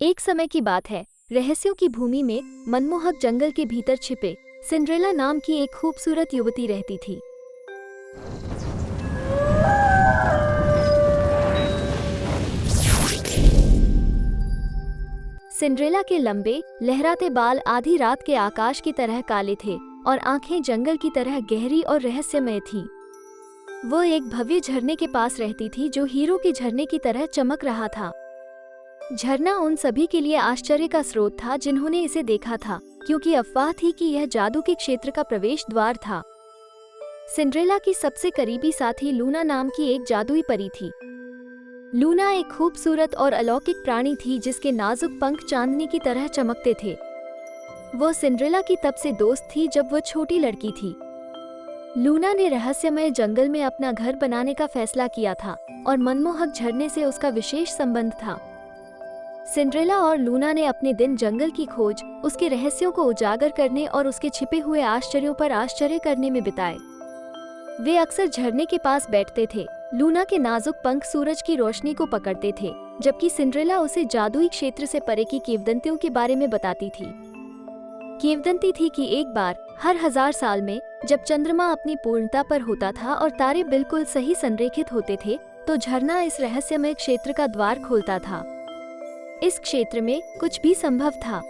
एक समय की बात है, रहस्यों की भूमि में मनमोहक जंगल के भीतर छिपे सिंड्रेला नाम की एक खूबसूरत युवती रहती थी। सिंड्रेला के लंबे लहराते बाल आधी रात के आकाश की तरह काले थे और आंखें जंगल की तरह गहरी और रहस्यमय थीं। वो एक भव्य झरने के पास रहती थी जो हीरो के झरने की तरह चमक रहा था। झरना उन सभी के लिए आश्चर्य का स्रोत था जिन्होंने इसे देखा था, क्योंकि अफवाह थी कि यह जादू के क्षेत्र का प्रवेश द्वार था। सिंड्रेला की सबसे करीबी साथी लूना नाम की एक जादुई परी थी। लूना एक खूबसूरत और अलौकिक प्राणी थी जिसके नाजुक पंख चांदनी की तरह चमकते थे। वो सिंड्रेला की तब से दोस्त थी जब वो छोटी लड़की थी। लूना ने रहस्यमय जंगल में अपना घर बनाने का फैसला किया था और मनमोहक झरने से उसका विशेष संबंध था। सिंड्रेला और लूना ने अपने दिन जंगल की खोज, उसके रहस्यों को उजागर करने और उसके छिपे हुए आश्चर्यों पर आश्चर्य करने में बिताए। वे अक्सर झरने के पास बैठते थे। लूना के नाजुक पंख सूरज की रोशनी को पकड़ते थे, जबकि सिंड्रेला उसे जादुई क्षेत्र से परे की किंवदंतियों के बारे में बताती थी। किंवदंती थी कि एक बार हर 1000 साल में जब चंद्रमा अपनी पूर्णता पर होता था और तारे बिल्कुल सही संरेखित होते थे, तो झरना इस रहस्यमय क्षेत्र का द्वार खोलता था। इस क्षेत्र में कुछ भी संभव था।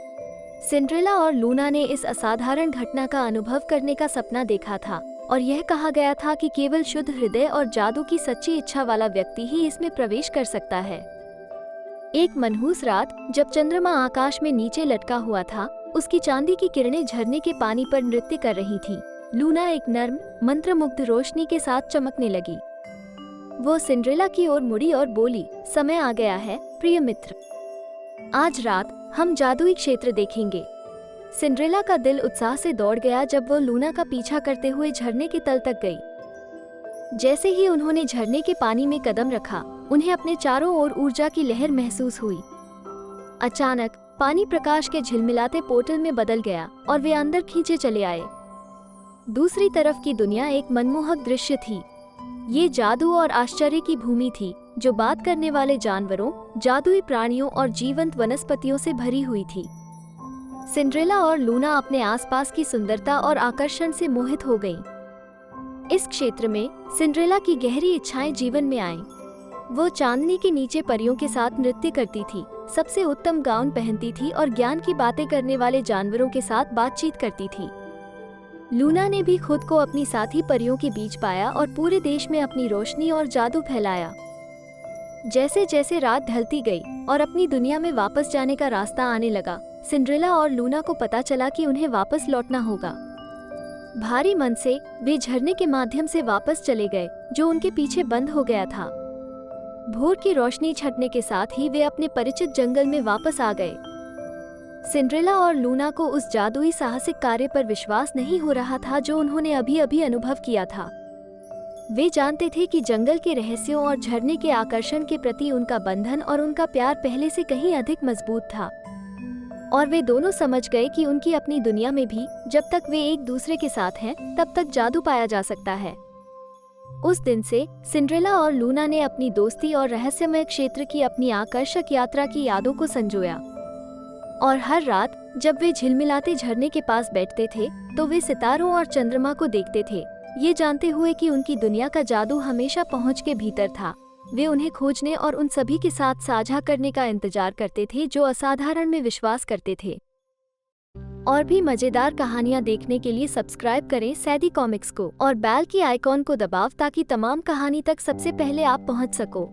सिंड्रेला और लूना ने इस असाधारण घटना का अनुभव करने का सपना देखा था और यह कहा गया था कि केवल शुद्ध हृदय और जादू की सच्ची इच्छा वाला व्यक्ति ही इसमें प्रवेश कर सकता है। एक मनहूस रात, जब चंद्रमा आकाश में नीचे लटका हुआ था, उसकी चांदी की किरणें झरने के पानी पर नृत्य कर रही थीं। लूना एक नर्म, मंत्रमुग्ध रोशनी के साथ चमकने लगी। वो सिंड्रेला की ओर मुड़ी और बोली, समय आ गया है प्रिय मित्र, आज रात हम जादुई क्षेत्र देखेंगे। सिंड्रेला का दिल उत्साह से दौड़ गया जब वो लूना का पीछा करते हुए झरने के तल तक गई। जैसे ही उन्होंने झरने के पानी में कदम रखा, उन्हें अपने चारों ओर ऊर्जा की लहर महसूस हुई। अचानक पानी प्रकाश के झिलमिलाते पोर्टल में बदल गया और वे अंदर खींचे चले आए। दूसरी तरफ की दुनिया एक मनमोहक दृश्य थी। ये जादू और आश्चर्य की भूमि थी जो बात करने वाले जानवरों, जादुई प्राणियों और जीवंत वनस्पतियों से भरी हुई थी। सिंड्रेला और लूना अपने आसपास की सुंदरता और आकर्षण से मोहित हो गईं। इस क्षेत्र में सिंड्रेला की गहरी इच्छाएं जीवन में आईं। वो चांदनी के नीचे परियों के साथ नृत्य करती थी, सबसे उत्तम गाउन पहनती थी और ज्ञान की बातें करने वाले जानवरों के साथ बातचीत करती थी। लूना ने भी खुद को अपनी साथी परियों के बीच पाया और पूरे देश में अपनी रोशनी और जादू फैलाया। जैसे जैसे रात ढलती गई और अपनी दुनिया में वापस जाने का रास्ता आने लगा, सिंड्रेला और लूना को पता चला कि उन्हें वापस लौटना होगा। भारी मन से वे झरने के माध्यम से वापस चले गए जो उनके पीछे बंद हो गया था। भोर की रोशनी छटने के साथ ही वे अपने परिचित जंगल में वापस आ गए। सिंड्रेला और लूना को उस जादुई साहसिक कार्य पर विश्वास नहीं हो रहा था जो उन्होंने अभी अभी अनुभव किया था। वे जानते थे कि जंगल के रहस्यों और झरने के आकर्षण के प्रति उनका बंधन और उनका प्यार पहले से कहीं अधिक मजबूत था। और वे दोनों समझ गए कि उनकी अपनी दुनिया में भी जब तक वे एक दूसरे के साथ हैं, तब तक जादू पाया जा सकता है। उस दिन से सिंड्रेला और लूना ने अपनी दोस्ती और रहस्यमय क्षेत्र की अपनी आकर्षक यात्रा की यादों को संजोया। और हर रात जब वे झिलमिलाते झरने के पास बैठते थे, तो वे सितारों और चंद्रमा को देखते थे, ये जानते हुए कि उनकी दुनिया का जादू हमेशा पहुंच के भीतर था। वे उन्हें खोजने और उन सभी के साथ साझा करने का इंतजार करते थे जो असाधारण में विश्वास करते थे। और भी मजेदार कहानियां देखने के लिए सब्सक्राइब करें सैदी कॉमिक्स को और बेल की आइकॉन को दबाव ताकि तमाम कहानी तक सबसे पहले आप पहुंच सको।